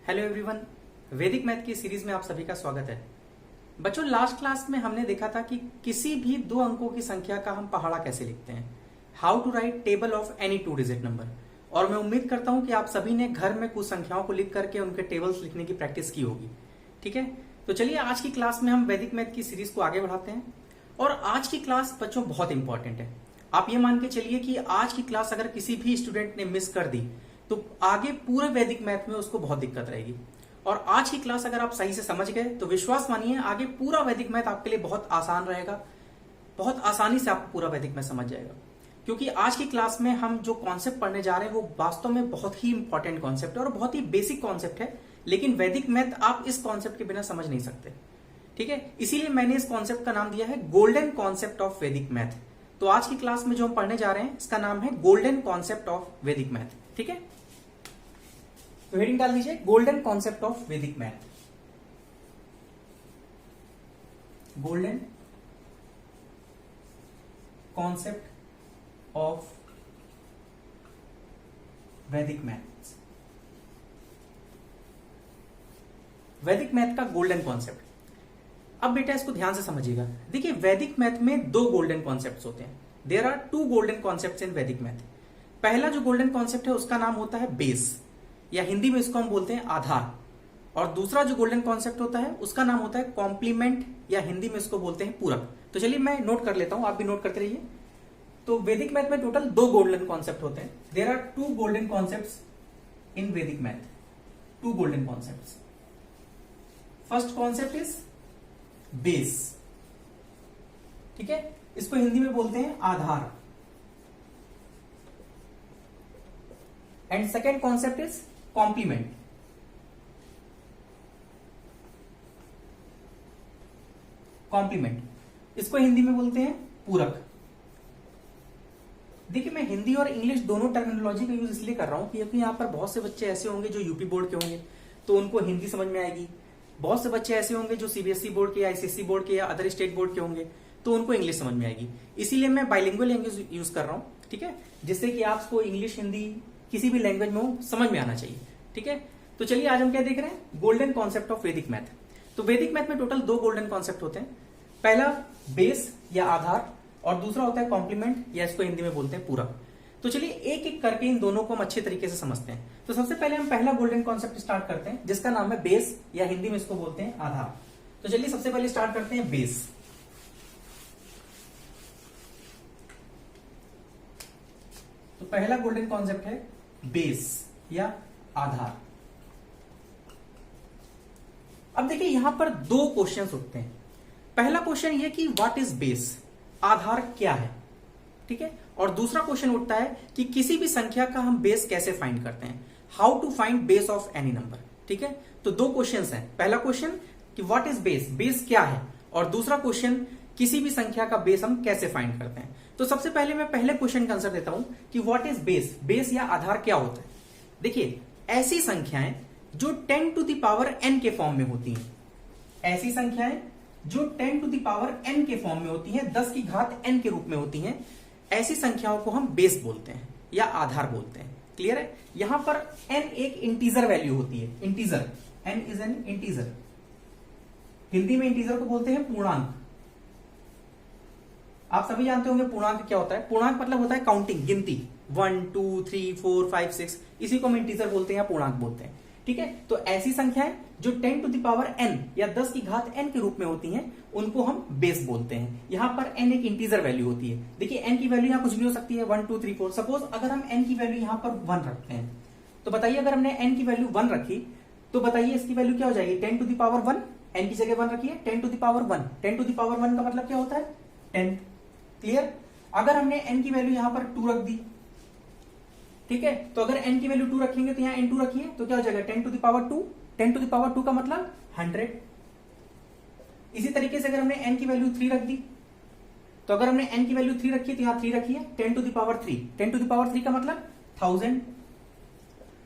Hello everyone, वैदिक math की series में आप सभी का स्वागत है। बच्चों, लास्ट क्लास में हमने देखा था कि किसी भी दो अंकों की संख्या का हम पहाड़ा कैसे लिखते हैं, how to write table of any two digit number. और मैं उम्मीद करता हूं कि आप सभी ने घर में कुछ संख्याओं को लिख करके उनके टेबल्स लिखने की प्रैक्टिस की होगी। ठीक है, तो चलिए आज की क्लास में हम वैदिक मैथ की सीरीज को आगे बढ़ाते हैं। और आज की क्लास बच्चों बहुत इंपॉर्टेंट है। आप ये मान के चलिए कि आज की क्लास अगर किसी भी स्टूडेंट ने मिस कर दी तो आगे पूरे वैदिक मैथ में उसको बहुत दिक्कत रहेगी। और आज की क्लास अगर आप सही से समझ गए तो विश्वास मानिए आगे पूरा वैदिक मैथ आपके लिए बहुत आसान रहेगा, बहुत आसानी से आपको पूरा वैदिक मैथ समझ जाएगा। क्योंकि आज की क्लास में हम जो कॉन्सेप्ट पढ़ने जा रहे हैं वो वास्तव में बहुत ही इंपॉर्टेंट कॉन्सेप्ट है और बहुत ही बेसिक कॉन्सेप्ट है, लेकिन वैदिक मैथ आप इस कॉन्सेप्ट के बिना समझ नहीं सकते। ठीक है, इसीलिए मैंने इस कॉन्सेप्ट का नाम दिया है गोल्डन कॉन्सेप्ट ऑफ वैदिक मैथ। तो आज की क्लास में जो हम पढ़ने जा रहे हैं इसका नाम है गोल्डन कॉन्सेप्ट ऑफ वैदिक मैथ। ठीक है, तो हेडिंग डाल दीजिए गोल्डन कॉन्सेप्ट ऑफ वैदिक मैथ। गोल्डन कॉन्सेप्ट ऑफ वैदिक मैथ। वैदिक मैथ का गोल्डन कॉन्सेप्ट। अब बेटा इसको ध्यान से समझिएगा। देखिए, वैदिक मैथ में दो गोल्डन कॉन्सेप्ट्स होते हैं। There are two golden concepts in वैदिक मैथ। पहला जो गोल्डन कॉन्सेप्ट है उसका नाम होता है बेस, या हिंदी में इसको हम बोलते हैं आधार। और दूसरा जो गोल्डन कॉन्सेप्ट होता है उसका नाम होता है कॉम्प्लीमेंट, या हिंदी में इसको बोलते हैं पूरक। तो चलिए मैं नोट कर लेता हूं, आप भी नोट करते रहिए। तो वैदिक मैथ में टोटल दो गोल्डन कॉन्सेप्ट होते हैं। There are two golden concepts in वैदिक math. Two golden concepts. First concept is base. ठीक है, इसको हिंदी में बोलते हैं आधार। And second concept is complement. Complement, इसको हिंदी में बोलते हैं पूरक। देखिए, मैं हिंदी और इंग्लिश दोनों टर्मिनोलॉजी का यूज इसलिए कर रहा हूं क्योंकि यहां पर बहुत से बच्चे ऐसे होंगे जो यूपी बोर्ड के होंगे तो उनको हिंदी समझ में आएगी। बहुत से बच्चे ऐसे होंगे जो सीबीएसई बोर्ड के या आईसीएसई बोर्ड के या अदर स्टेट बोर्ड के होंगे तो उनको इंग्लिश समझ में आएगी। इसीलिए मैं बाइलिंगुअल लैंग्वेज यूज कर रहा हूं। ठीक है, जिससे कि आपको इंग्लिश हिंदी किसी भी लैंग्वेज में समझ में आना चाहिए। ठीक है, तो चलिए आज हम क्या देख रहे हैं, गोल्डन कॉन्सेप्ट ऑफ वैदिक मैथ। तो वैदिक मैथ में टोटल दो गोल्डन कॉन्सेप्ट होते हैं। पहला बेस या आधार, और दूसरा होता है कॉम्प्लीमेंट, या इसको हिंदी में बोलते हैं पूरक। तो चलिए एक एक करके इन दोनों को हम अच्छे तरीके से समझते हैं। तो सबसे पहले हम पहला गोल्डन कॉन्सेप्ट स्टार्ट करते हैं जिसका नाम है बेस, या हिंदी में इसको बोलते हैं आधार। तो चलिए सबसे पहले स्टार्ट करते हैं बेस। तो पहला गोल्डन कॉन्सेप्ट है बेस या आधार। अब देखिए यहां पर दो क्वेश्चंस उठते हैं। पहला क्वेश्चन ये कि व्हाट इज बेस, आधार क्या है। ठीक है, और दूसरा क्वेश्चन उठता है कि किसी भी संख्या का हम बेस कैसे फाइंड करते हैं, how to find base of any number. ठीक है, तो दो क्वेश्चंस हैं। पहला क्वेश्चन कि व्हाट इज बेस, बेस क्या है, और दूसरा क्वेश्चन किसी भी संख्या का बेस हम कैसे फाइंड करते हैं। तो सबसे पहले मैं पहले क्वेश्चन का आंसर देता हूं कि व्हाट इज बेस, बेस या आधार क्या होता है। देखिए, ऐसी संख्याएं जो 10 टू द पावर n के फॉर्म में होती हैं, ऐसी संख्याएं जो 10 टू द पावर n के फॉर्म में होती हैं, 10 की घात n के रूप में होती हैं, ऐसी संख्याओं को हम बेस बोलते हैं या आधार बोलते हैं। क्लियर है, यहां पर n एक इंटीजर वैल्यू होती है। Integer, n is an integer. Hindi में इंटीजर को बोलते हैं पूर्णांक। आप सभी जानते होंगे पूर्णांक क्या होता है। पूर्णांक मतलब होता है काउंटिंग, गिनती, 1 2 3 4 5 6, इसी को हम इंटीजर बोलते हैं या पूर्णांक बोलते हैं। ठीक है, तो ऐसी संख्याएं जो 10 टू द पावर n या 10 की घात n के रूप में होती हैं उनको हम बेस बोलते हैं। यहां पर n एक इंटीजर वैल्यू होती है। देखिए n की वैल्यू यहां कुछ भी हो सकती है, 1 2 3 4। सपोज अगर हम n की वैल्यू यहां पर 1 रखते हैं तो बताइए, अगर हमने n की वैल्यू 1 रखी तो बताइए इसकी वैल्यू क्या हो जाएगी, 10 टू द पावर 1, n की जगह 1 रखिए, 10 to the power 1। 10 to the power 1 का मतलब क्या होता है, 10। क्लियर, अगर हमने n की वैल्यू यहां पर 2 रख दी, ठीक है, तो अगर n की वैल्यू 2 रखेंगे तो यहां n2 रखिए तो क्या हो जाएगा, 10 to the power 2। 10 to the power 2 का मतलब 100। इसी तरीके से अगर हमने n की वैल्यू 3 रख दी तो अगर हमने n की वैल्यू 3 रखी है तो यहां 3 रखिए, 10 to the power 3। 10 to the power 3 का मतलब 1000।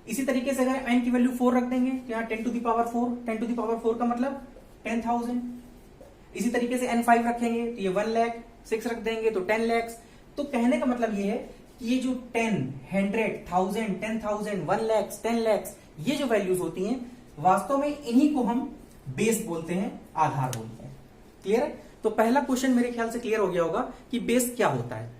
इसी तरीके से अगर n की वैल्यू 4 रख देंगे तो यहां 10 to the power 4। 10 to the power 4 का मतलब 10,000। इसी तरीके से n5 रखेंगे तो ये 1 लाख, 6 रख देंगे तो 10 लाख। तो कहने का मतलब ये है कि ये जो 10, 100, 1000, 10,000, 1 लाख, 10 लाख, ये जो वैल्यूज होती हैं वास्तव में इन्हीं को हम बेस बोलते हैं, आधार बोलते हैं। क्लियर है? तो पहला क्वेश्चन मेरे ख्याल से क्लियर हो गया होगा कि बेस क्या होता है।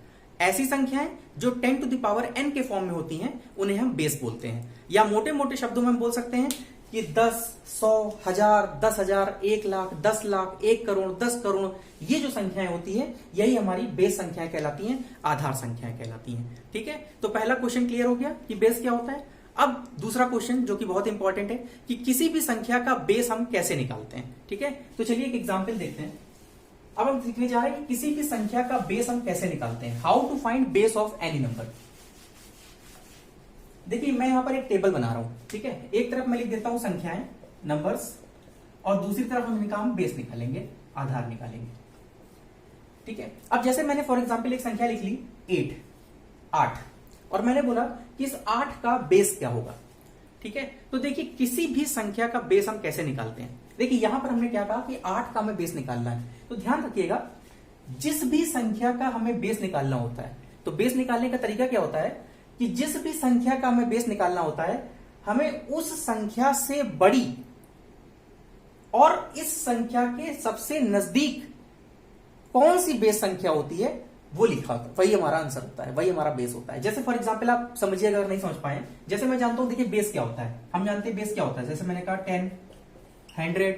ऐसी संख्याएं जो 10 टू द पावर n के फॉर्म में होती हैं उन्हें हम बेस बोलते हैं, या मोटे मोटे शब्दों में हम बोल सकते हैं कि 10, 100, 1000, 10,000, 1 लाख, 10 लाख, 1 करोड़, 10 करोड़, ये जो संख्याएं होती है यही हमारी बेस संख्याएं कहलाती हैं, आधार संख्याएं कहलाती हैं। ठीक है, तो पहला क्वेश्चन क्लियर हो गया कि बेस क्या होता है। अब दूसरा क्वेश्चन जो कि बहुत इंपॉर्टेंट है कि किसी भी संख्या का बेस हम कैसे निकालते हैं। ठीक है, तो चलिए एक एग्जाम्पल देखते हैं। अब हम सीखने जा रहे हैं कि किसी भी संख्या का बेस हम कैसे निकालते हैं, how to find base of any number. देखिए मैं यहां पर एक टेबल बना रहा हूं। ठीक है, एक तरफ मैं लिख देता हूं संख्याएं, नंबर्स, और दूसरी तरफ हम इनका हम बेस निकालेंगे, आधार निकालेंगे। ठीक है, अब जैसे मैंने फॉर एग्जांपल एक संख्या लिख ली 8, और मैंने बोला कि इस 8 का बेस क्या होगा। ठीक है, तो देखिए किसी भी संख्या का बेस हम कैसे निकालते हैं। देखिए यहां पर हमने क्या कहा कि 8 का हमें बेस निकालना है, तो ध्यान रखिएगा जिस भी संख्या का हमें बेस निकालना होता है, तो बेस निकालने का तरीका क्या होता है कि जिस भी संख्या का हमें बेस निकालना होता है हमें उस संख्या से बड़ी और इस संख्या के सबसे नजदीक कौन सी बेस संख्या होती है वो लिखा होता है, वही हमारा आंसर होता है, वही हमारा बेस होता है। जैसे फॉर एग्जांपल आप समझिए अगर नहीं समझ पाए, जैसे मैं जानता हूं, देखिए बेस क्या होता है, हम जानते हैं बेस क्या होता है। जैसे मैंने कहा 10, 100,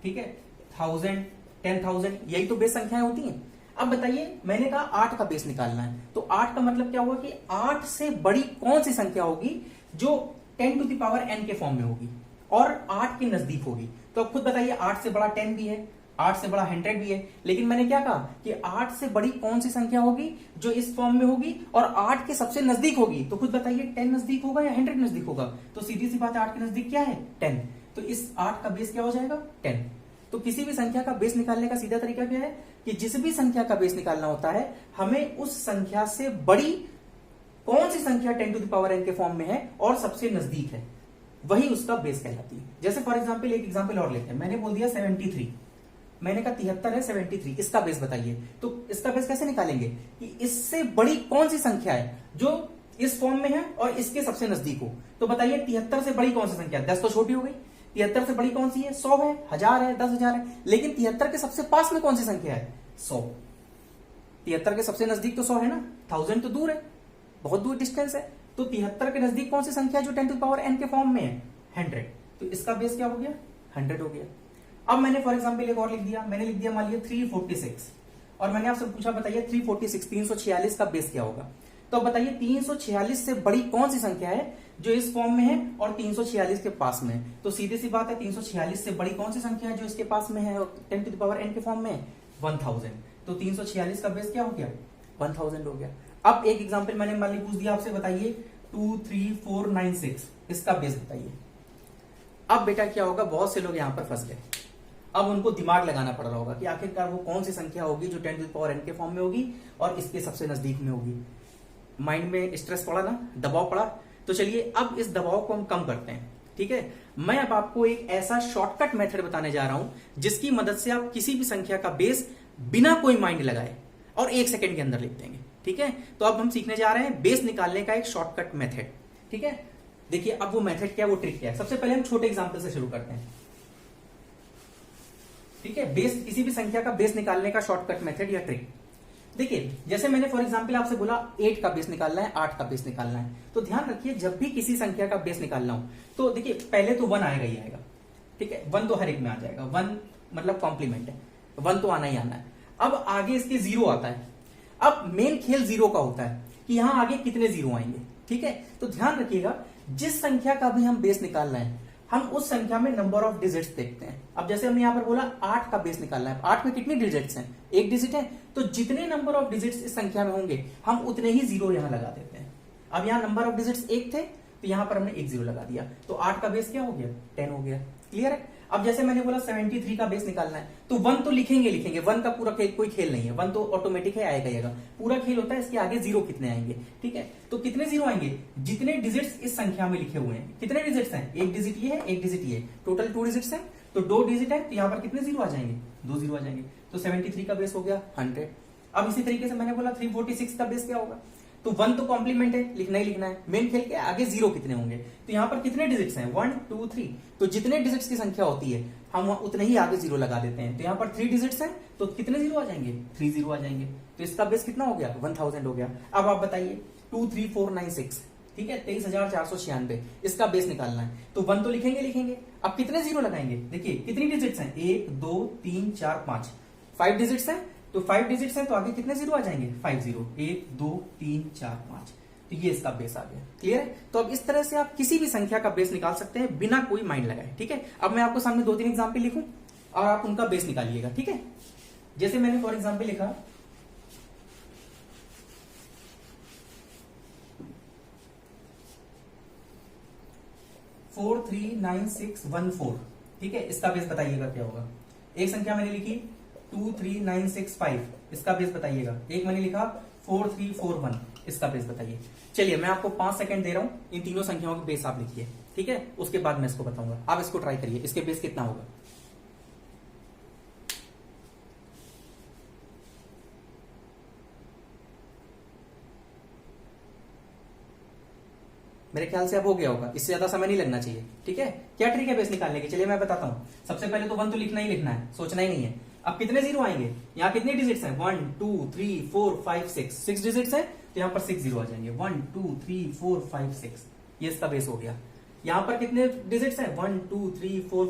ठीक है, 1000, 10,000, यही तो बेस संख्याएं होती हैं। अब बताइए मैंने कहा 8 का बेस निकालना है, तो 8 का मतलब क्या हुआ कि 8 से बड़ी कौन सी संख्या होगी जो 10 टू द पावर n के फॉर्म में होगी और 8 के नजदीक होगी। तो अब खुद बताइए 8 से बड़ा 10 भी है, 8 से बड़ा 100 भी है, लेकिन मैंने क्या कहा कि 8 से बड़ी कौन सी संख्या होगी जो इस फॉर्म में होगी और 8 के सबसे नजदीक होगी। तो खुद बताइए 10 नजदीक होगा या 100 नजदीक होगा। तो सीधी सी बात है 8 के नजदीक क्या है 10, तो इस 8 का बेस क्या हो जाएगा 10। तो किसी भी संख्या का बेस निकालने का सीधा तरीका क्या है कि जिस भी संख्या का बेस निकालना होता है हमें उस संख्या से बड़ी कौन सी संख्या 10 टू द पावर n के फॉर्म में है और सबसे नजदीक है, वही उसका बेस कहलाती है। जैसे फॉर एग्जांपल एक एग्जांपल और लेते हैं, मैंने बोल दिया 73, मैंने कहा 73 है 73, इसका बेस बताइए। तो इसका बेस कैसे निकालेंगे कि इससे बड़ी कौन सी संख्या है जो इस फॉर्म में है और इसके सबसे नजदीक हो। तो बताइए 73 से बड़ी कौन सी संख्या, 10 तो छोटी हो गई, 73 से बड़ी कौन सी है, 100 है, 1000 है, 10,000 है, लेकिन 73 के सबसे पास में कौन सी संख्या है 100। 73 के सबसे नजदीक तो 100 है ना, 1000 तो दूर है, बहुत दूर डिस्टेंस है। तो 73 के नजदीक कौन सी संख्या है जो 10 टू पावर n के फॉर्म में है 100, तो इसका बेस क्या हो गया 100 हो गया। अब मैंने फॉर एग्जांपल एक और लिख दिया, मैंने लिख दिया मान लिया 346, और मैंने आपसे पूछा बताइए 346 का बेस क्या होगा। तो बताइए 346 से बड़ी कौन सी संख्या है जो इस फॉर्म में है और 346 के पास में है। तो सीधी सी बात है 346 से बड़ी कौन सी संख्या है जो इसके पास में है और 10 टू द पावर n के फॉर्म में है 1000। तो 346 का बेस क्या हो गया 1000 हो गया। अब एक एग्जांपल मैंने मान ली पूछ दिया आपसे, बताइए 23496, इसका बेस बताइए। अब बेटा क्या होगा, बहुत से लोग यहां पर फंस गए, अब उनको दिमाग लगाना पड़ रहा होगा कि आखिरकार वो कौन सी संख्या होगी जो 10 टू द पावर n के फॉर्म में होगी और इसके सबसे नजदीक में होगी। माइंड में स्ट्रेस पड़ा ना, दबाव पड़ा। तो चलिए अब इस दबाव को हम कम करते हैं। ठीक है, मैं अब आपको एक ऐसा शॉर्टकट मेथड बताने जा रहा हूं जिसकी मदद से आप किसी भी संख्या का बेस बिना कोई माइंड लगाए और 1 सेकंड के अंदर लिख देंगे। ठीक है, तो अब हम सीखने जा रहे हैं बेस निकालने का एक शॉर्टकट मेथड। ठीक है, देखिए अब वो मेथड क्या है, वो ट्रिक क्या है। सबसे पहले हम छोटे एग्जाम्पल से शुरू करते हैं। ठीक है, बेस, किसी भी संख्या का बेस निकालने का शॉर्टकट मेथड या ट्रिक। देखिए जैसे मैंने फॉर एग्जांपल आपसे बोला 8 का बेस निकालना है, 8 का बेस निकालना है। तो ध्यान रखिए जब भी किसी संख्या का बेस निकालना हो तो देखिए पहले तो 1 आएगा ही आएगा। ठीक है, 1 तो हर एक में आ जाएगा, 1 मतलब कॉम्प्लीमेंट है, 1 तो आना ही आना है। अब आगे इसके 0 आता है। अब मेन खेल 0 का होता है कि यहां आगे कितने 0 आएंगे। ठीक है, तो ध्यान रखिएगा जिस संख्या का भी हम बेस निकालना है हम उस संख्या में नंबर ऑफ डिजिट्स देखते हैं। अब जैसे हमने यहां पर बोला 8 का बेस निकालना है, 8 में कितनी डिजिट्स हैं, 1 डिजिट है, तो जितने नंबर ऑफ डिजिट्स इस संख्या में होंगे हम उतने ही 0 यहां लगा देते हैं। अब यहां नंबर ऑफ डिजिट्स 1 थे तो यहां पर हमने 1 0 लगा दिया, तो 8 का बेस क्या हो गया 10 हो गया। क्लियर है। अब जैसे मैंने बोला 73 का बेस निकालना है तो 1 तो लिखेंगे, 1 का पूरा कोई खेल नहीं है, 1 तो ऑटोमेटिक है, आएगा ही आएगा। पूरा खेल होता है इसके आगे 0 कितने आएंगे। ठीक है, तो कितने 0 आएंगे, जितने डिजिट्स इस संख्या में लिखे हुए हैं। कितने डिजिट्स हैं, 1 डिजिट ये है, 1 डिजिट ये, टोटल 2 डिजिट्स हैं, तो 2 डिजिट है, तो यहां पर कितने 0 आ जाएंगे 2 0 आ जाएंगे। तो 73 का बेस हो गया 100। अब इसी तरीके से मैंने बोला 346 का बेस क्या होगा, तो 1 तो कॉम्प्लीमेंट है, लिखना ही लिखना है। मेन खेल के आगे 0 कितने होंगे, तो यहाँ पर कितने डिजिट्स हैं 1 2 3, तो जितने डिजिट्स की संख्या होती है हम उतने ही आगे 0 लगा देते हैं। तो यहाँ पर 3 डिजिट्स हैं तो कितने 0 आ जाएंगे, 3 0 आ जाएंगे। तो इसका बेस कितना हो गया 1000 हो गया। अब आप बताइए 23496, ठीक है 23496, इसका बेस निकालना है तो 1 तो लिखेंगे। अब कितने 0 लगाएंगे, देखिए कितनी डिजिट्स हैं 1 2 3 4 5, 5 डिजिट्स हैं, तो 5 डिजिट्स हैं तो आगे कितने 0 आ जाएंगे 5 0, 1 2 3 4 5, तो ये इसका बेस आ गया। क्लियर है। तो अब इस तरह से आप किसी भी संख्या का बेस निकाल सकते हैं बिना कोई माइंड लगाए। ठीक है, अब मैं आपको सामने 2-3 एग्जाम्पल लिखूं और आप उनका बेस निकालिएगा। ठीक है, जैसे मैंने फॉर एग्जाम्पल लिखा 439614, ठीक है, इसका बेस बताइएगा क्या होगा। एक संख्या मैंने लिखी 23965, इसका बेस बताइएगा। एक मैंने लिखा 4341, इसका बेस बताइए। चलिए मैं आपको 5 सेकंड दे रहा हूं, इन तीनों संख्याओं के बेस आप लिखिए। ठीक है, उसके बाद मैं इसको बताऊंगा, आप इसको ट्राई करिए, इसके बेस कितना होगा। मेरे ख्याल से अब हो गया होगा, इससे ज्यादा समय नहीं लगना चाहिए। ठीक है, क्या ट्रिक है बेस निकालने की, चलिए मैं बताता हूं। सबसे पहले तो 1 तो लिखना ही लिखना है, सोचना ही नहीं है। अब कितने 0 आएंगे, यहाँ कितने डिजिट्स हैं 1 2 3 4 5 6 डिजिट्स हैं, तो यहाँ पर 6 0 आ जाएंगे 1 2 3 4 5 6, ये इसका बेस हो गया। यहाँ पर कितने डिजिट्स हैं 1 2 3 4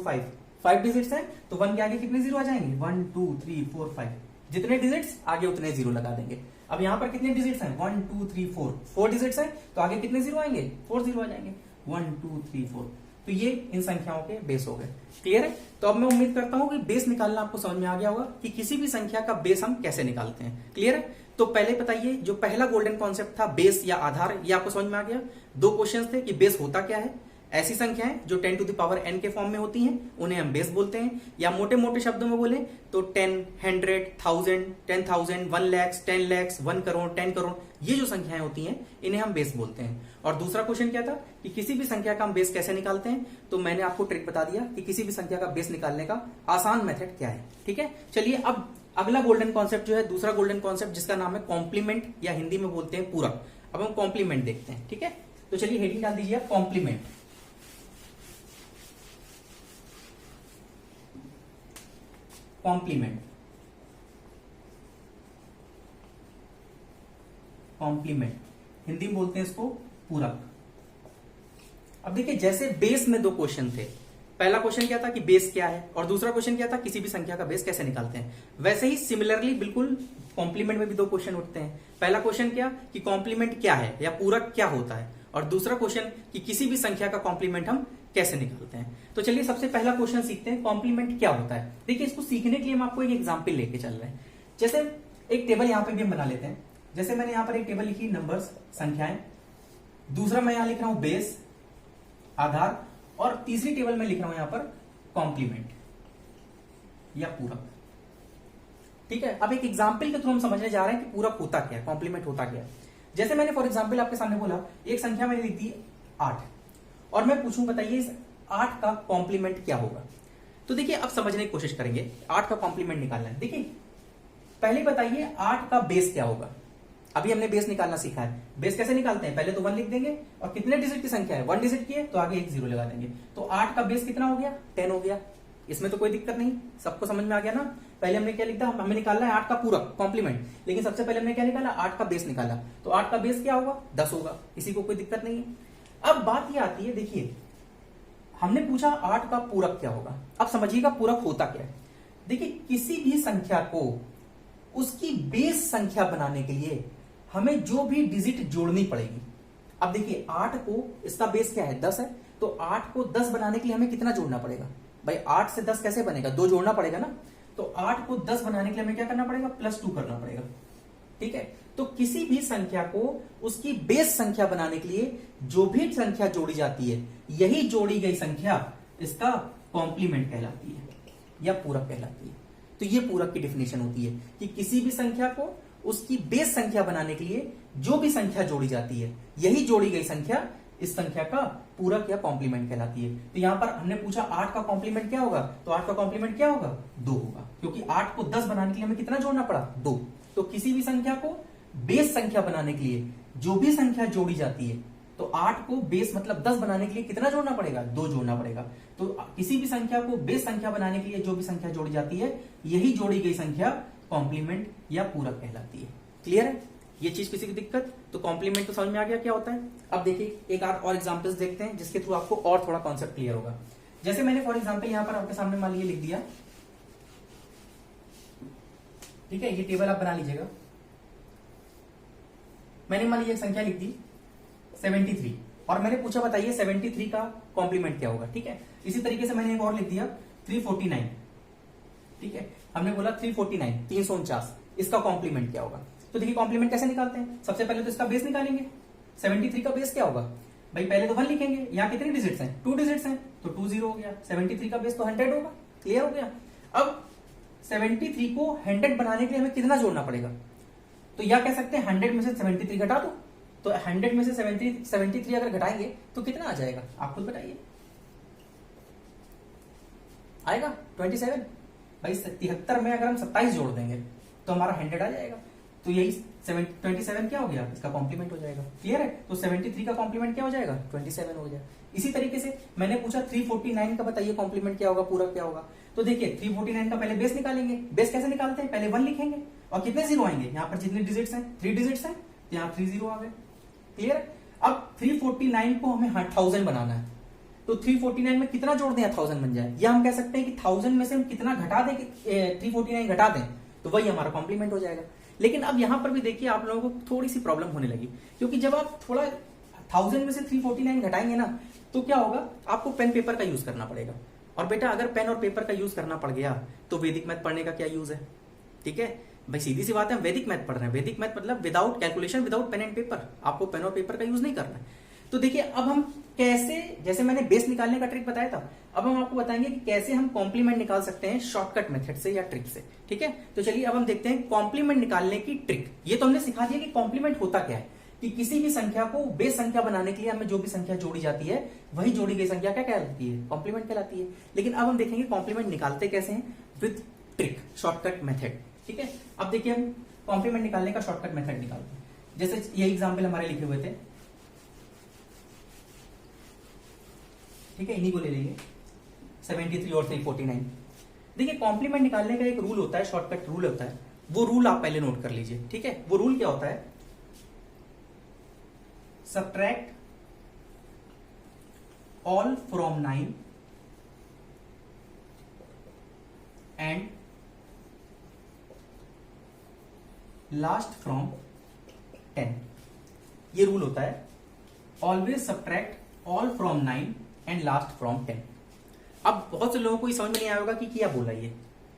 5 डिजिट्स हैं, तो 1 के आगे कितने 0 आ जाएंगे 1 2 3 4 5, जितने डिजिट्स आगे उतने 0 लगा देंगे। अब यहाँ पर कितने डिजिट्स हैं 1 2 3 4 डिजिट्स हैं, तो आगे कितने 0 आएंगे 4 0 आ जाएंगे 1 2 3 4, तो ये इन संख्याओं के बेस हो गए। क्लियर है। तो अब मैं उम्मीद करता हूं कि बेस निकालना आपको समझ में आ गया होगा कि किसी भी संख्या का बेस हम कैसे निकालते हैं। क्लियर है। तो पहले बताइए, जो पहला गोल्डन कॉन्सेप्ट था बेस या आधार, ये आपको समझ में आ गया। 2 क्वेश्चंस थे कि बेस होता क्या है। ऐसी संख्याएं जो 10 टू द पावर n के फॉर्म में होती हैं उन्हें हम बेस बोलते हैं, या मोटे मोटे शब्दों में बोले तो 10 100 1000 10,000 1 लाख 10 लाख 1 करोड़ 10 करोड़, ये जो संख्याएं होती हैं इन्हें हम बेस बोलते हैं। और दूसरा क्वेश्चन क्या था कि किसी भी संख्या का हम बेस कैसे निकालते हैं, तो मैंने आपको ट्रिक बता दिया कि किसी भी संख्या का बेस निकालने का आसान मेथड क्या है। ठीक है, चलिए अब अगला गोल्डन कॉन्सेप्ट जो है, दूसरा गोल्डन कॉन्सेप्ट जिसका नाम है कॉम्प्लीमेंट, या हिंदी में बोलते हैं पूरक। अब हम कॉम्प्लीमेंट देखते हैं। ठीक है, तो चलिए हेडिंग डाल दीजिए कॉम्प्लीमेंट। कॉम्प्लीमेंट, कॉम्प्लीमेंट हिंदी में बोलते हैं इसको पूरक। अब देखिए, जैसे बेस में 2 क्वेश्चन थे, पहला क्वेश्चन क्या था कि बेस क्या है, और दूसरा क्वेश्चन क्या था किसी भी संख्या का बेस कैसे निकालते हैं। वैसे ही सिमिलरली बिल्कुल कॉम्प्लीमेंट में भी 2 क्वेश्चन उठते हैं। पहला क्वेश्चन क्या कि कॉम्प्लीमेंट क्या है या पूरक क्या होता है, और दूसरा क्वेश्चन कि किसी भी संख्या का कॉम्प्लीमेंट हम कैसे निकालते हैं। तो चलिए सबसे पहला क्वेश्चन सीखते हैं, कॉम्प्लीमेंट क्या होता है। देखिए, इसको सीखने के लिए हम आपको एक एग्जाम्पल लेके चल रहे हैं। जैसे एक टेबल यहां पे भी हम बना लेते हैं। जैसे मैंने यहां पर एक टेबल लिखी नंबर्स, संख्याएं, दूसरा मैं यहां लिख रहा हूं बेस आधार, और तीसरी टेबल में लिख रहा हूं यहां पर कॉम्प्लीमेंट या पूरक। ठीक है, अब एक एग्जाम्पल के थ्रू हम समझने जा रहे हैं कि पूरक होता क्या है, कॉम्प्लीमेंट होता क्या है। जैसे मैंने फॉर एग्जाम्पल आपके सामने बोला, एक संख्या मैंने लिख दी 8, और मैं पूछूं बताइए इस 8 का कॉम्प्लीमेंट क्या होगा। तो देखिए, अब समझने की कोशिश करेंगे 8 का कॉम्प्लीमेंट निकालना है। देखिए पहले बताइए 8 का बेस क्या होगा। अभी हमने बेस निकालना सीखा है। बेस कैसे निकालते हैं, पहले तो 1 लिख देंगे, और कितने डिजिट की संख्या है 1 डिजिट की है, तो आगे एक 0 लगा देंगे। तो 8 का बेस कितना हो गया 10 हो गया। इसमें तो कोई दिक्कत नहीं, सबको समझ में आ गया ना। पहले हमने क्या लिखा, हमें निकालना है 8 का पूरक कॉम्प्लीमेंट, लेकिन सबसे पहले हमने क्या निकाला 8 का बेस निकाला। तो 8 का बेस क्या होगा 10 होगा, इसी को कोई दिक्कत नहीं है। अब बात ये आती है, देखिए हमने पूछा 8 का पूरक क्या होगा। अब समझिएगा पूरक होता क्या है। देखिए, किसी भी संख्या को उसकी बेस संख्या बनाने के लिए हमें जो भी डिजिट जोड़नी पड़ेगी। अब देखिए 8 को, इसका बेस क्या है 10 है, तो 8 को 10 बनाने के लिए हमें कितना जोड़ना पड़ेगा भाई, 8 से 10 कैसे बनेगा, 2 जोड़ना पड़ेगा ना। तो 8 को 10 बनाने के लिए हमें क्या करना पड़ेगा +2 करना पड़ेगा। ठीक है, तो किसी भी संख्या को उसकी बेस संख्या बनाने के लिए जो भी संख्या जोड़ी जाती है, यही जोड़ी गई संख्या इसका कॉम्प्लीमेंट कहलाती है या पूरक कहलाती है। तो ये पूरक की डेफिनेशन होती है कि किसी भी संख्या को उसकी बेस संख्या बनाने के लिए जो भी संख्या जोड़ी जाती है, यही जोड़ी गई संख्या इस संख्या का पूरक या कॉम्प्लीमेंट कहलाती है। तो यहां पर हमने पूछा 8 का कॉम्प्लीमेंट क्या होगा, तो 8 का कॉम्प्लीमेंट क्या होगा 2 होगा, क्योंकि 8 को 10 बनाने के लिए हमें कितना जोड़ना पड़ा 2। तो किसी भी संख्या को बेस संख्या बनाने के लिए जो भी संख्या जोड़ी जाती है, तो 8 को बेस मतलब 10 बनाने के लिए कितना जोड़ना पड़ेगा? 2 जोड़ना पड़ेगा। तो किसी भी संख्या को बेस संख्या बनाने के लिए जो भी संख्या जोड़ी जाती है, यही जोड़ी गई संख्या कॉम्प्लीमेंट या पूरक कहलाती है। क्लियर है? ये चीज किसी की दिक्कत? तो कॉम्प्लीमेंट तो समझ में आ गया क्या होता है। अब देखिए एक और एग्जांपल्स देखते हैं जिसके थ्रू आपको और थोड़ा कॉन्सेप्ट क्लियर होगा। जैसे मैंने फॉर एग्जांपल यहां पर आपके सामने मान लीजिए लिख दिया, ठीक है, ये टेबल आप बना लीजिएगा। मैंने मान लीजिए एक संख्या लिख दी 73 और मैंने पूछा बताइए 73 का कॉम्प्लीमेंट क्या होगा। ठीक है, इसी तरीके से मैंने एक और लिख दिया 349। ठीक है, हमने बोला 349 349, इसका कॉम्प्लीमेंट क्या होगा। तो देखिए कॉम्प्लीमेंट कैसे निकालते हैं। सबसे पहले तो इसका बेस निकालेंगे। 73 का बेस क्या होगा भाई? पहले तो 1 लिखेंगे। यहाँ कितने डिजिट्स हैं? 2 डिजिट्स हैं, तो 20 हो गया। 73 का बेस तो 100 होगा। क्लियर हो गया। अब 73 को 100 बनाने के लिए हमें कितना जोड़ना पड़ेगा? तो या कह सकते हैं 100 में से 73 घटा दो। तो 100 में से 73 अगर घटाएंगे तो कितना आ जाएगा? आप खुद बताइए। आएगा 27। भाई 73 में अगर हम 27 जोड़ देंगे तो हमारा 100 आ जाएगा। तो यही 27 क्या हो गया? इसका कॉम्प्लीमेंट हो जाएगा। क्लियर है? तो 73 का कॉम्प्लीमेंट क्या हो जाएगा? 27 हो जाएगा। इसी तरीके से मैंने पूछा 349 का बताइए कॉम्प्लीमेंट क्या होगा, पूरक क्या होगा। तो देखिए 349 का पहले बेस निकालेंगे। बेस कैसे निकालते हैं? पहले 1 लिखेंगे और कितने जीरो आएंगे? यहाँ पर जितने डिजिट्स हैं 3 डिजिट्स हैं, यहाँ 3 जीरो आ गए। क्लियर है? अब 349 को हमें 1000 बनाना है, तो 349 में कितना जोड़ दें 1000 बन जाए। या हम कह सकते हैं कि 1000 में से हम कितना घटा दें, 349 घटा दें, तो वही हमारा कॉम्प्लीमेंट हो जाएगा। लेकिन अब यहां पर भी देखिए आप लोगों को थोड़ी सी प्रॉब्लम होने लगी, क्योंकि जब आप थोड़ा 1000 में से 349 घटाएंगे ना, तो क्या होगा? आपको पेन पेपर का यूज करना पड़ेगा। और बेटा अगर पेन और पेपर का यूज करना पड़ गया तो वैदिक मैथ पढ़ने का क्या यूज है? ठीक है भाई, सीधी सी बात है, हम वैदिक मैथ पढ़ रहे हैं। वैदिक मैथ मतलब without calculation, without pen and paper. आपको पेन और पेपर का यूज नहीं करना है। तो देखिए अब हम कैसे, जैसे मैंने बेस निकालने का ट्रिक बताया था, अब हम आपको बताएंगे कि कैसे हम कॉम्प्लीमेंट निकाल सकते हैं शॉर्टकट मेथड से या ट्रिक से। ठीक है, तो चलिए अब हम देखते हैं कॉम्प्लीमेंट निकालने की ट्रिक। ये तो हमने सिखा दिया कि कॉम्प्लीमेंट होता क्या है, कि किसी भी संख्या को बेस संख्या बनाने के लिए हमें जो भी संख्या जोड़ी जाती है, वही जोड़ी गई संख्या क्या कहलाती है? कॉम्प्लीमेंट कहलाती है। लेकिन अब हम देखेंगे कॉम्प्लीमेंट निकालते कैसे हैं विद ट्रिक, शॉर्टकट मेथड। ठीक है, अब देखिए हम कॉम्प्लीमेंट निकालने का शॉर्टकट मेथड निकालते हैं। जैसे ये एग्जाम्पल हमारे लिखे हुए थे, ठीक है, इन्हीं को ले लेंगे 73 और 349। देखिए कॉम्प्लीमेंट निकालने का एक रूल होता है, शॉर्टकट रूल होता है। वो रूल आप पहले नोट कर लीजिए। ठीक है, वो रूल क्या होता है? Subtract all from 9 and last from 10। ये रूल होता है, always subtract all from 9 and last from 10। अब बहुत से लोगों को ये समझ में नहीं आएगा कि क्या बोला ये,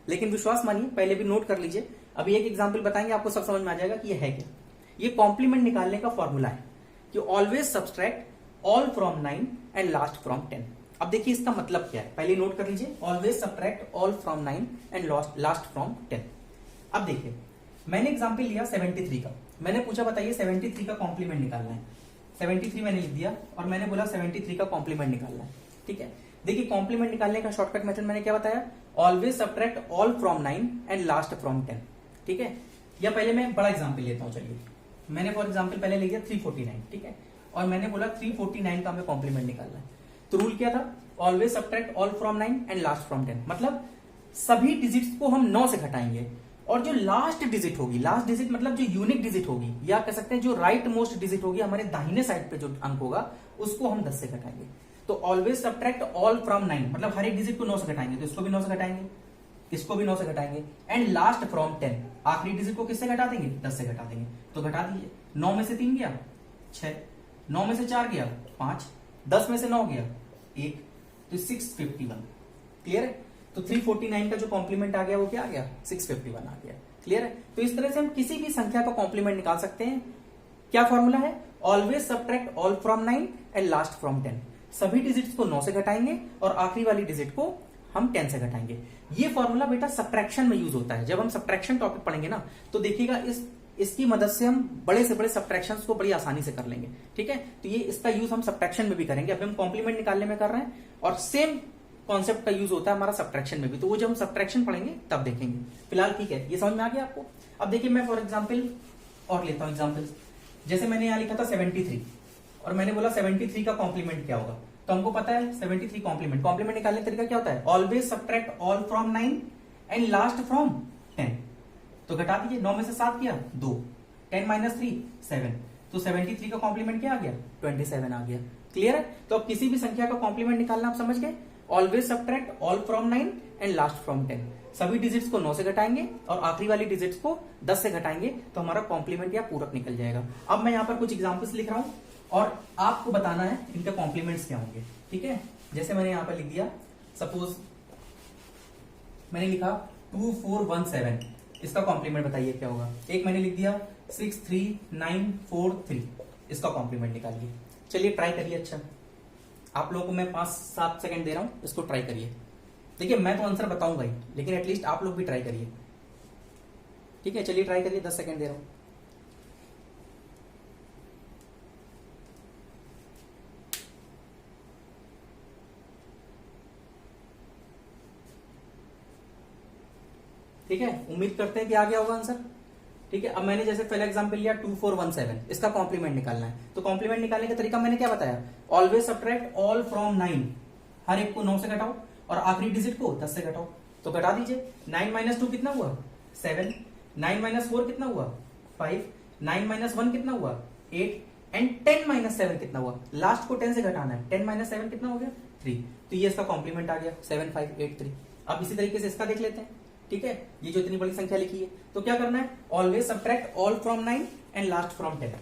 लेकिन विश्वास मानिए, पहले भी नोट कर लीजिए। अभी एक एग्जांपल बताएंगे, आपको सब समझ में आ जाएगा कि ये है क्या। ये कॉम्प्लीमेंट निकालने का फॉर्मूला है कि always subtract all from 9 and last from 10। अब देखिए इसका मतलब क्या है, पहले नोट कर लीजिए, always subtract all from 9 and last from 10। अब देखिए मैंने एग्जांपल लिया 73 का। मैंने पूछा बताइए 73 का कॉम्प्लीमेंट निकालना है। 73 मैंने लिख दिया और मैंने बोला 73 का कॉम्प्लीमेंट निकालना है। ठीक है, देखिए कॉम्प्लीमेंट निकालने का शॉर्टकट मेथड मैंने क्या बताया? Always subtract all from 9 and last from 10। ठीक है, या पहले मैं बड़ा एग्जांपल लेता हूं। चलिए मैंने फॉर एग्जांपल पहले ले लिया 349। ठीक है, और मैंने बोला 349 का हमें कॉम्प्लीमेंट निकालना है। तो रूल क्या था? Always subtract all from 9 and last from 10। मतलब सभी डिजिट्स को हम 9 से घटाएंगे और जो लास्ट डिजिट होगी, लास्ट डिजिट मतलब जो यूनिक डिजिट होगी, या कह सकते हैं जो राइट मोस्ट डिजिट होगी, हमारे दाहिने साइड पे जो अंक होगा, उसको हम 10 से घटाएंगे। तो ऑलवेज सबट्रैक्ट ऑल फ्रॉम 9 मतलब हर एक डिजिट को 9 से घटाएंगे, तो इसको भी 9 से घटाएंगे, इसको भी 9 से घटाएंगे, एंड लास्ट फ्रॉम 10 आखिरी डिजिट को किससे घटा देंगे? 10 से घटा देंगे। तो घटा दीजिए, 9 में से 3 गया 6, 9 में से 4 गया 5, 10 में से 9 गया 1, तो 651। क्लियर है? तो 349 का जो कॉम्प्लीमेंट आ गया वो क्या आ गया? 651 आ गया। क्लियर है? तो इस तरह से हम किसी भी संख्या का कॉम्प्लीमेंट निकाल सकते हैं। क्या फॉर्मूला है? Always subtract all from 9 and last from 10। सभी डिजिट्स को 9 से घटाएंगे और आखिरी वाली डिजिट को हम 10 से घटाएंगे। ये फॉर्मूला बेटा सब्ट्रैक्शन में यूज होता है। जब हम सब्ट्रैक्शन टॉपिक पढ़ेंगे ना, तो देखिएगा इसकी मदद से हम बड़े से बड़े सब्ट्रैक्शंस को बड़ी आसानी से कर लेंगे। ठीक है, तो ये इसका यूज हम सब्ट्रैक्शन में भी करेंगे। अभी हम कॉम्प्लीमेंट निकालने में कर रहे हैं और सेम कॉन्सेप्ट का यूज होता है हमारा सब्ट्रैक्शन में भी। तो वो जब हम सब्ट्रैक्शन पढ़ेंगे तब देखेंगे। फिलहाल ठीक है, ये समझ में आ गया आपको। अब देखिए मैं फॉर एग्जांपल और लेता हूं एग्जाम्पल। जैसे मैंने यहां लिखा था 73 और मैंने बोला 73 का कॉम्प्लीमेंट क्या होगा। तो हमको पता है 73 कॉम्प्लीमेंट निकालने का तरीका क्या होता है, always subtract all from 9 and last from 10। तो घटा दीजिए, 9 में से 7 किया 2, 10 माइनस 3 7, तो 73 का कॉम्प्लीमेंट क्या आ गया, 27 आ गया। क्लियर है। तो अब किसी भी संख्या का कॉम्प्लीमेंट निकालना आप समझ गए, always subtract all from 9 and last from 10। सभी डिजिट्स को 9 से घटाएंगे और आखिरी वाली डिजिट्स को 10 से घटाएंगे तो हमारा कॉम्प्लीमेंट या पूरक निकल जाएगा। अब मैं यहां पर कुछ एग्जांपल्स लिख रहा हूं और आपको बताना है इनके कॉम्प्लीमेंट्स क्या होंगे। ठीक है, जैसे मैंने यहां पर लिख दिया, सपोज मैंने लिखा 2417, इसका कॉम्प्लीमेंट बताइए क्या होगा। एक मैंने लिख दिया 63943, इसका कॉम्प्लीमेंट निकालिए। चलिए ट्राई करिए। अच्छा, आप लोगों को मैं 5-7 सेकंड दे रहा हूं, इसको ट्राई करिए। देखिए मैं तो आंसर बताऊंगा ही, लेकिन एटलीस्ट आप लोग भी ट्राई करिए। ठीक है, चलिए ट्राई करिए, 10 सेकंड दे रहा हूं। ठीक है, उम्मीद करते हैं कि आ गया होगा आंसर। ठीक है, अब मैंने जैसे पहला एग्जांपल लिया 2417, इसका कॉम्प्लीमेंट निकालना है। तो कॉम्प्लीमेंट निकालने का तरीका मैंने क्या बताया, ऑलवेज सब्ट्रैक्ट ऑल फ्रॉम 9, हर एक को 9 से घटाओ और आखिरी डिजिट को 10 से घटाओ। तो घटा दीजिए, 9 माइनस 2 कितना हुआ 7, 9 माइनस 4 कितना हुआ 5, 9 माइनस 1 कितना हुआ 8 एंड 10 माइनस 7 कितना हुआ, लास्ट को 10 से घटाना है। 10 माइनस 7 कितना हो गया 3, तो ये इसका कॉम्प्लीमेंट आ गया 7583। अब इसी तरीके से इसका देख लेते हैं। ठीक है, ये जो इतनी बड़ी संख्या लिखी है, तो क्या करना है, always subtract all from 9 and last from 10।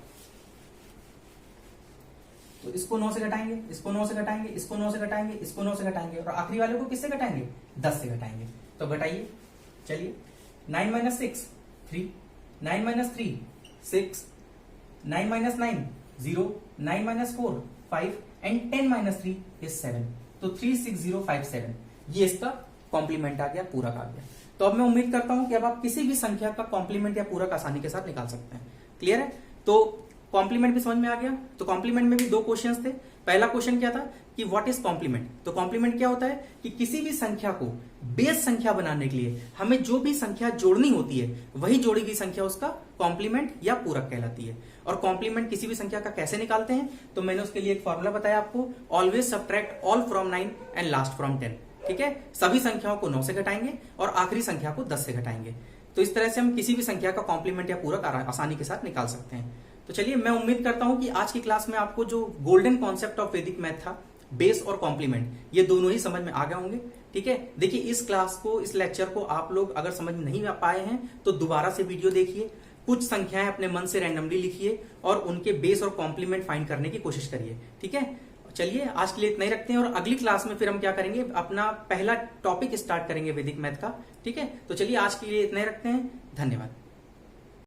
तो इसको 9 से घटाएंगे, इसको 9 से घटाएंगे, इसको 9 से घटाएंगे, इसको 9 से घटाएंगे और आखिरी वाले को किससे घटाएंगे, 10 से घटाएंगे। तो घटाइए, चलिए 9 minus 6 3, 9 minus 3 6, 9 minus 9 0, 9 minus 4 5 and 10 minus 3 is 7। तो 36057, ये इसका कॉम्प्लीमेंट आ गया, पूरक आ गया। तो अब मैं उम्मीद करता हूं कि अब आप किसी भी संख्या का कॉम्प्लीमेंट या पूरक आसानी के साथ निकाल सकते हैं। क्लियर है। तो कॉम्प्लीमेंट भी समझ में आ गया। तो कॉम्प्लीमेंट में भी 2 क्वेश्चंस थे। पहला क्वेश्चन क्या था कि व्हाट इज कॉम्प्लीमेंट। तो कॉम्प्लीमेंट क्या होता है कि किसी भी संख्या को बेस संख्या बनाने के लिए हमें जो भी संख्या जोड़नी होती है, वही जोड़ी गई संख्या उसका कॉम्प्लीमेंट या पूरक कहलाती है। और कॉम्प्लीमेंट किसी भी संख्या का कैसे निकालते हैं, तो मैंने उसके लिए एक फॉर्मूला बताया आपको, always subtract all from 9 and last from 10। ठीक है, सभी संख्याओं को 9 से घटाएंगे और आखिरी संख्या को 10 से घटाएंगे। तो इस तरह से हम किसी भी संख्या का कॉम्प्लीमेंट या पूरक आसानी के साथ निकाल सकते हैं। तो चलिए, मैं उम्मीद करता हूं कि आज की क्लास में आपको जो गोल्डन कॉन्सेप्ट ऑफ वैदिक मैथ था, बेस और कॉम्प्लीमेंट, ये दोनों ही समझ में आ गए होंगे। ठीक है, देखिए इस क्लास को, इस लेक्चर को आप लोग अगर समझ में नहीं पाए हैं तो दोबारा से वीडियो देखिए, कुछ संख्याएं अपने मन से रैंडमली लिखिए और उनके बेस और कॉम्प्लीमेंट फाइंड करने की कोशिश करिए। ठीक है, चलिए आज के लिए इतना ही रखते हैं और अगली क्लास में फिर हम क्या करेंगे, अपना पहला टॉपिक स्टार्ट करेंगे वैदिक मैथ का। ठीक है, तो चलिए आज के लिए इतना ही रखते हैं। धन्यवाद।